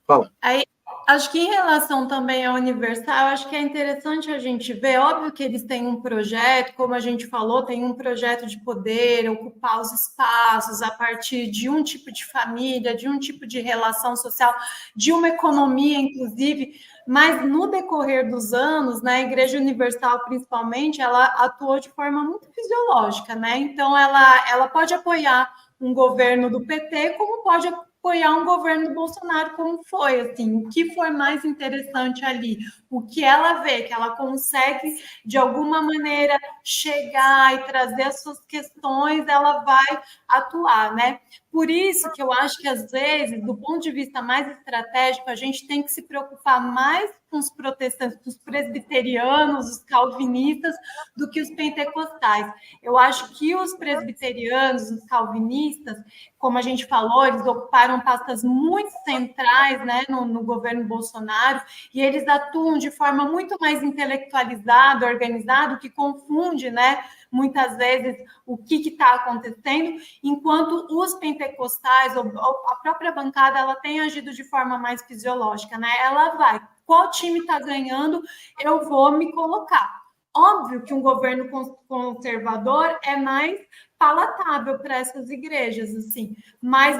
Speaker 1: Fala.
Speaker 3: Aí, acho que em relação também ao Universal, acho que é interessante a gente ver, óbvio que eles têm um projeto, como a gente falou, tem um projeto de poder, ocupar os espaços a partir de um tipo de família, de um tipo de relação social, de uma economia, inclusive, mas no decorrer dos anos, né, a Igreja Universal, principalmente, ela atuou de forma muito fisiológica, né? Então, ela pode apoiar um governo do PT, como pode apoiar um governo do Bolsonaro, como foi, assim, o que foi mais interessante ali, o que ela vê, que ela consegue, de alguma maneira, chegar e trazer as suas questões, ela vai atuar, né? Por isso que eu acho que, às vezes, do ponto de vista mais estratégico, a gente tem que se preocupar mais com os protestantes, os presbiterianos, os calvinistas, do que os pentecostais. Eu acho que os presbiterianos, os calvinistas, como a gente falou, eles ocuparam pastas muito centrais, né, no governo Bolsonaro, e eles atuam de forma muito mais intelectualizada, organizada, que confunde, né, muitas vezes o que está acontecendo, enquanto os pentecostais, ou a própria bancada, ela tem agido de forma mais fisiológica, né? Ela vai, qual time está ganhando, eu vou me colocar. Óbvio que um governo conservador é mais palatável para essas igrejas, assim, mas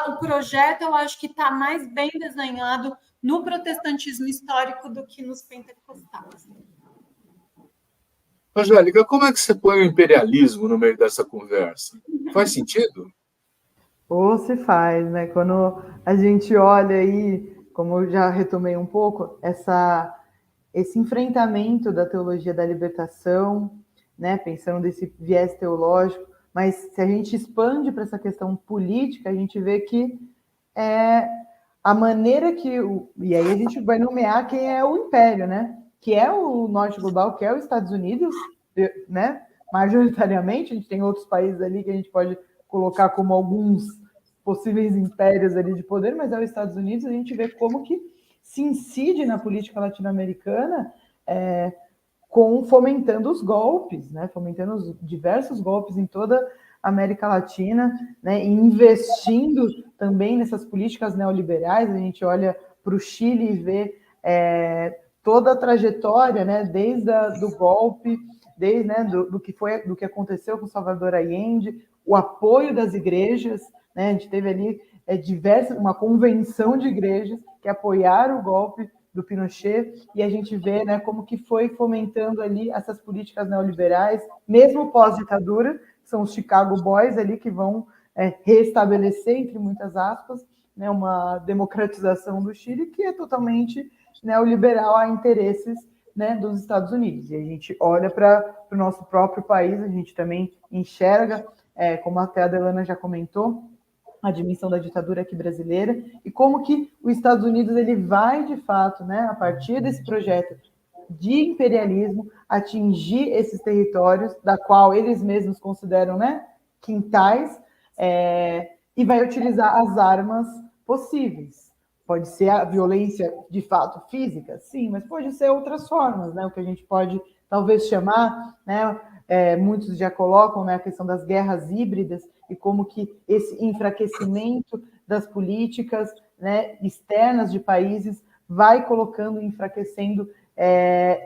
Speaker 3: o projeto eu acho que está mais bem desenhado no protestantismo histórico do que nos pentecostais.
Speaker 1: Angélica, como é que você põe o imperialismo no meio dessa conversa? Faz sentido?
Speaker 2: Ou se faz, né? Quando a gente olha aí, como eu já retomei um pouco, esse enfrentamento da teologia da libertação, né? Pensando desse viés teológico, mas se a gente expande para essa questão política, a gente vê que a maneira que... E aí a gente vai nomear quem é o império, né? Que é o norte global, que é os Estados Unidos, né? Majoritariamente, a gente tem outros países ali que a gente pode colocar como alguns possíveis impérios ali de poder, mas é os Estados Unidos. A gente vê como que se incide na política latino-americana fomentando os golpes, né? Fomentando os diversos golpes em toda a América Latina, né? E investindo também nessas políticas neoliberais. A gente olha para o Chile e vê toda a trajetória, né? Desde do golpe, desde, né, do que aconteceu com Salvador Allende, o apoio das igrejas, né? A gente teve ali uma convenção de igrejas que apoiaram o golpe do Pinochet, e a gente vê, né, como que foi fomentando ali essas políticas neoliberais, mesmo pós-ditadura, são os Chicago Boys ali que vão restabelecer, entre muitas aspas, né, uma democratização do Chile que é totalmente neoliberal a interesses, né, dos Estados Unidos. E a gente olha para o nosso próprio país, a gente também enxerga, como até a Delana já comentou, a dimensão da ditadura aqui brasileira, e como que os Estados Unidos ele vai, de fato, né, a partir desse projeto de imperialismo, atingir esses territórios, da qual eles mesmos consideram, né, quintais, e vai utilizar as armas possíveis. Pode ser a violência, de fato, física, sim, mas pode ser outras formas, né, o que a gente pode, talvez, chamar, né, muitos já colocam, né, a questão das guerras híbridas, e como que esse enfraquecimento das políticas, né, externas de países vai colocando, enfraquecendo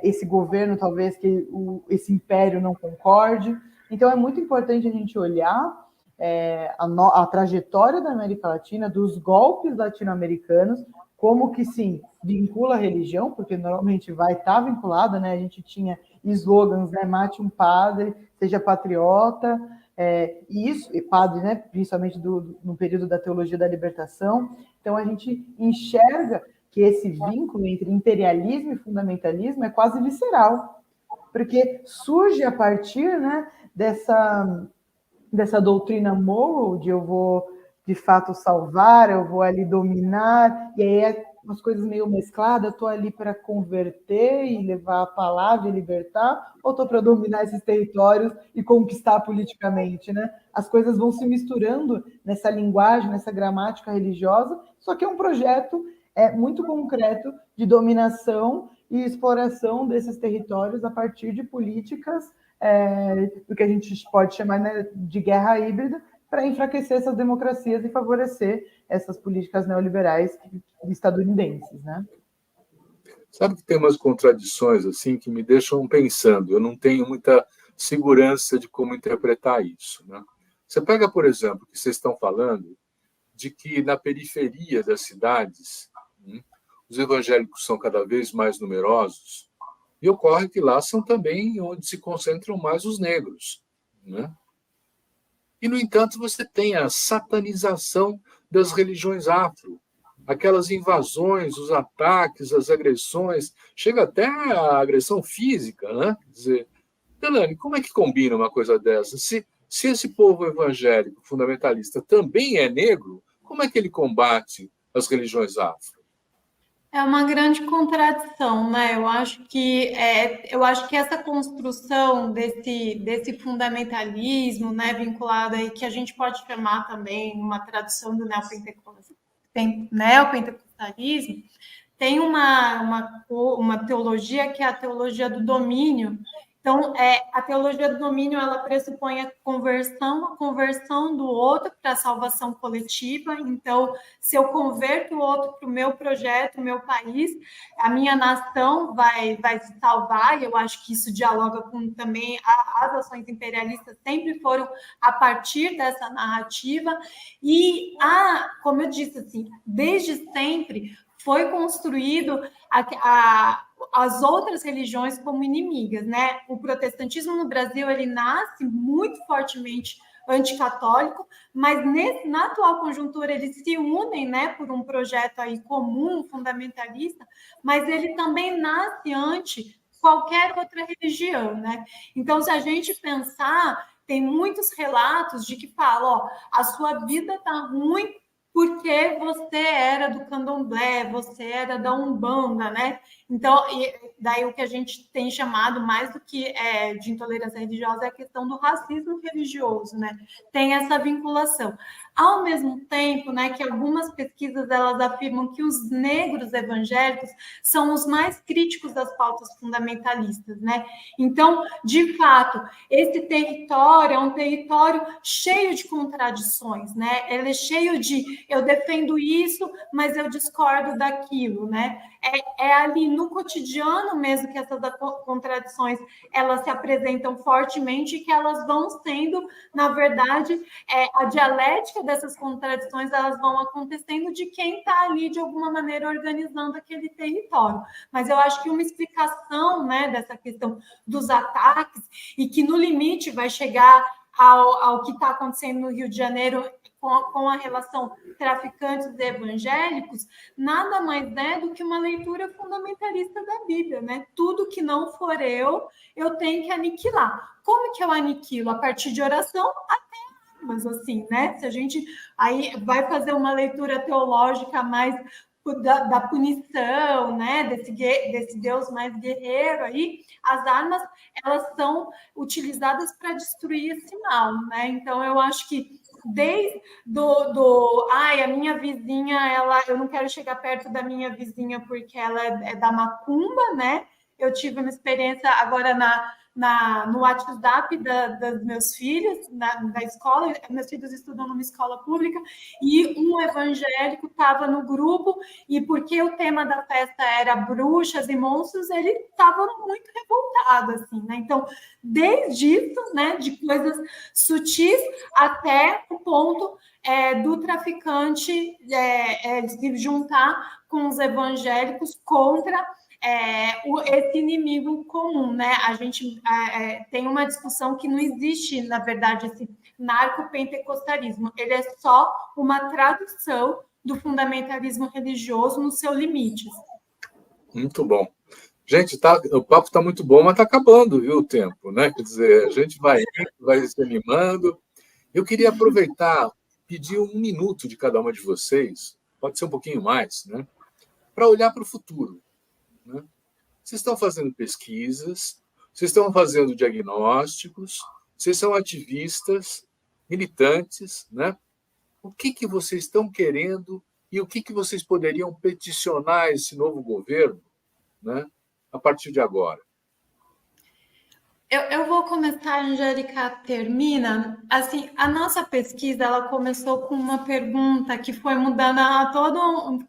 Speaker 2: esse governo, talvez que esse império não concorde. Então é muito importante a gente olhar a trajetória da América Latina, dos golpes latino-americanos, como que sim, vincula a religião, porque normalmente vai estar vinculada, né? A gente tinha slogans, né? Mate um padre, seja patriota, e isso, e padre, né? Principalmente no período da teologia da libertação. Então a gente enxerga que esse vínculo entre imperialismo e fundamentalismo é quase visceral, porque surge a partir, né, dessa doutrina moral de eu vou de fato salvar, eu vou ali dominar, e aí umas coisas meio mescladas, estou ali para converter e levar a palavra e libertar, ou estou para dominar esses territórios e conquistar politicamente, né? As coisas vão se misturando nessa linguagem, nessa gramática religiosa, só que é um projeto muito concreto de dominação e exploração desses territórios a partir de políticas do que a gente pode chamar, né, de guerra híbrida, para enfraquecer essas democracias e favorecer essas políticas neoliberais estadunidenses, né?
Speaker 1: Sabe que tem umas contradições assim que me deixam pensando. Eu não tenho muita segurança de como interpretar isso, né? Você pega, por exemplo, que vocês estão falando de que na periferia das cidades os evangélicos são cada vez mais numerosos e ocorre que lá são também onde se concentram mais os negros, né? E, no entanto, você tem a satanização das religiões afro, aquelas invasões, os ataques, as agressões, chega até a agressão física, né? Quer dizer, Delane, como é que combina uma coisa dessa? Se esse povo evangélico fundamentalista também é negro, como é que ele combate as religiões afro?
Speaker 3: É uma grande contradição, né? Eu acho que essa construção desse fundamentalismo, né, vinculado aí, que a gente pode chamar também uma tradução do neopentecostalismo, tem uma teologia que é a teologia do domínio. Então, a teologia do domínio, ela pressupõe a conversão do outro para a salvação coletiva. Então, se eu converto o outro para o meu projeto, o meu país, a minha nação vai se salvar, e eu acho que isso dialoga com também as ações imperialistas, sempre foram a partir dessa narrativa, e, como eu disse, assim, desde sempre foi construído as outras religiões como inimigas, né? O protestantismo no Brasil, ele nasce muito fortemente anticatólico, mas na atual conjuntura eles se unem, né, por um projeto aí comum, fundamentalista, mas ele também nasce ante qualquer outra religião, né? Então, se a gente pensar, tem muitos relatos de que falam, a sua vida tá ruim porque você era do candomblé, você era da Umbanda, né? Então, daí o que a gente tem chamado mais do que de intolerância religiosa é a questão do racismo religioso, né? Tem essa vinculação. Ao mesmo tempo, né, que algumas pesquisas elas afirmam que os negros evangélicos são os mais críticos das pautas fundamentalistas, né? Então, de fato, esse território é um território cheio de contradições, né? Ele é cheio de eu defendo isso, mas eu discordo daquilo, né? É ali no cotidiano mesmo que essas contradições elas se apresentam fortemente e que elas vão sendo, na verdade, a dialética dessas contradições elas vão acontecendo de quem está ali de alguma maneira organizando aquele território. Mas eu acho que uma explicação, né, dessa questão dos ataques e que no limite vai chegar ao que está acontecendo no Rio de Janeiro com a relação traficantes e evangélicos, nada mais é do que uma leitura fundamentalista da Bíblia, né? Tudo que não for eu tenho que aniquilar. Como que eu aniquilo? A partir de oração até armas, assim, né? Se a gente aí vai fazer uma leitura teológica mais da punição, né, desse Deus mais guerreiro aí, as armas, elas são utilizadas para destruir esse mal, né? Então, eu acho que desde a minha vizinha, eu não quero chegar perto da minha vizinha porque ela é da macumba, né? Eu tive uma experiência agora no WhatsApp dos meus filhos, da escola. Meus filhos estudam numa escola pública e um evangélico estava no grupo e porque o tema da festa era bruxas e monstros, ele estava muito revoltado, assim, né? Então, desde isso, né, de coisas sutis até o ponto do traficante se juntar com os evangélicos contra esse inimigo comum, né? A gente tem uma discussão que não existe, na verdade, esse narcopentecostalismo. Ele é só uma tradução do fundamentalismo religioso no seu limite.
Speaker 1: Muito bom. Gente, o papo está muito bom, mas está acabando, viu, o tempo, né? Quer dizer, a gente vai se animando. Eu queria aproveitar, pedir 1 minuto de cada uma de vocês, pode ser um pouquinho mais, né? para olhar para o futuro, né? Vocês estão fazendo pesquisas, vocês estão fazendo diagnósticos, vocês são ativistas, militantes, né? O que vocês estão querendo e o que vocês poderiam peticionar esse novo governo, né, a partir de agora?
Speaker 3: Eu vou começar, a Angélica termina. Assim, a nossa pesquisa ela começou com uma pergunta que foi mudando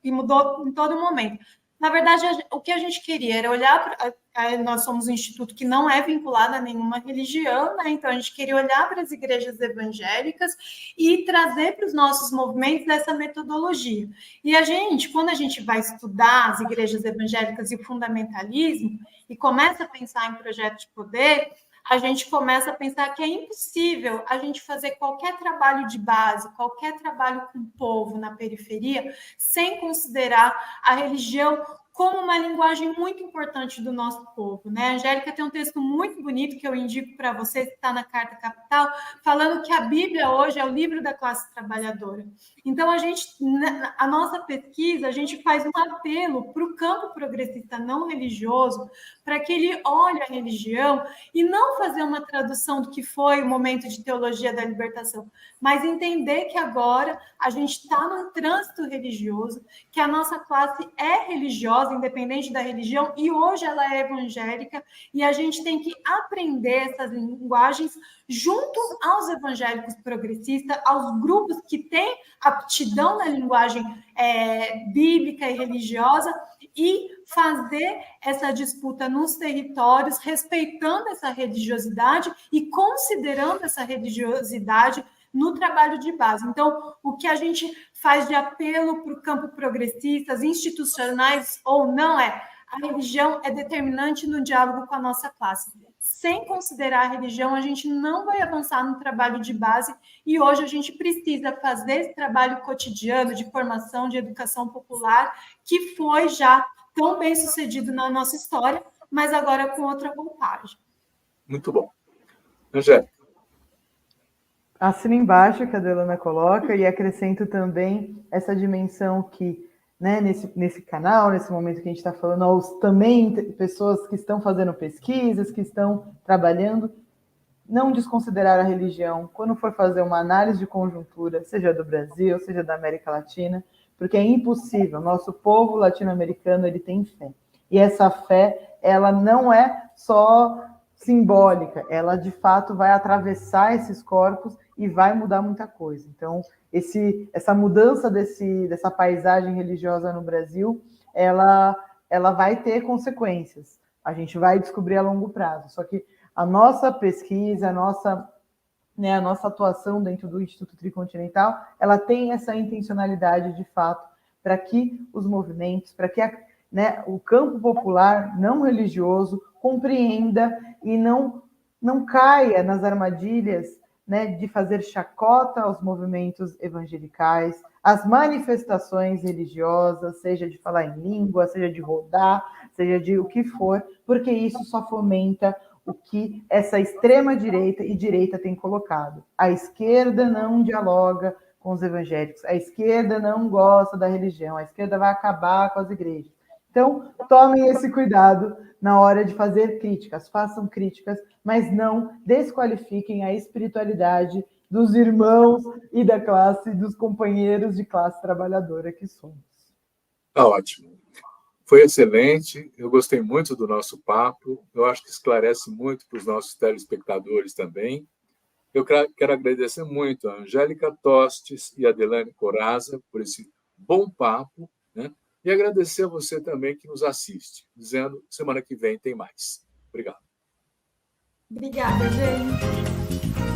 Speaker 3: e mudou em todo momento. Na verdade, o que a gente queria era olhar para. Nós somos um instituto que não é vinculado a nenhuma religião, né? Então a gente queria olhar para as igrejas evangélicas e trazer para os nossos movimentos essa metodologia. E a gente, quando a gente vai estudar as igrejas evangélicas e o fundamentalismo, e começa a pensar em projeto de poder, a gente começa a pensar que é impossível a gente fazer qualquer trabalho de base, qualquer trabalho com o povo na periferia, sem considerar a religião como uma linguagem muito importante do nosso povo, né? A Angélica tem um texto muito bonito que eu indico para vocês, que está na Carta Capital, falando que a Bíblia hoje é o livro da classe trabalhadora. Então, a nossa pesquisa, a gente faz um apelo para o campo progressista não religioso, para que ele olhe a religião e não fazer uma tradução do que foi o momento de teologia da libertação, mas entender que agora a gente está num trânsito religioso, que a nossa classe é religiosa, independente da religião, e hoje ela é evangélica, e a gente tem que aprender essas linguagens junto aos evangélicos progressistas, aos grupos que têm aptidão na linguagem bíblica e religiosa, e fazer essa disputa nos territórios, respeitando essa religiosidade e considerando essa religiosidade no trabalho de base. Então, o que a gente faz de apelo para o campo progressista, institucionais ou não, a religião é determinante no diálogo com a nossa classe. Sem considerar a religião, a gente não vai avançar no trabalho de base, e hoje a gente precisa fazer esse trabalho cotidiano de formação, de educação popular, que foi já tão bem sucedido na nossa história, mas agora com outra roupagem.
Speaker 1: Muito bom. Angélica.
Speaker 2: Assino embaixo que a Delana coloca e acrescento também essa dimensão que, né, nesse canal, nesse momento que a gente está falando, aos também pessoas que estão fazendo pesquisas, que estão trabalhando, não desconsiderar a religião quando for fazer uma análise de conjuntura, seja do Brasil, seja da América Latina, porque é impossível. Nosso povo latino-americano, ele tem fé. E essa fé, ela não é só simbólica, ela de fato vai atravessar esses corpos e vai mudar muita coisa. Então, essa mudança dessa paisagem religiosa no Brasil, ela vai ter consequências. A gente vai descobrir a longo prazo. Só que a nossa pesquisa, a nossa atuação dentro do Instituto Tricontinental, ela tem essa intencionalidade, de fato, para que os movimentos, para que o campo popular não religioso compreenda e não caia nas armadilhas, né, de fazer chacota aos movimentos evangelicais, às manifestações religiosas, seja de falar em língua, seja de rodar, seja de o que for, porque isso só fomenta o que essa extrema-direita e direita tem colocado. A esquerda não dialoga com os evangélicos, a esquerda não gosta da religião, a esquerda vai acabar com as igrejas. Então, tomem esse cuidado na hora de fazer críticas, façam críticas, mas não desqualifiquem a espiritualidade dos irmãos e da classe, dos companheiros de classe trabalhadora que somos.
Speaker 1: Tá ótimo. Foi excelente, eu gostei muito do nosso papo, eu acho que esclarece muito para os nossos telespectadores também. Eu quero agradecer muito a Angélica Tostes e a Delane Corazza por esse bom papo, né? E agradecer a você também que nos assiste, dizendo que semana que vem tem mais. Obrigado.
Speaker 3: Obrigada, gente.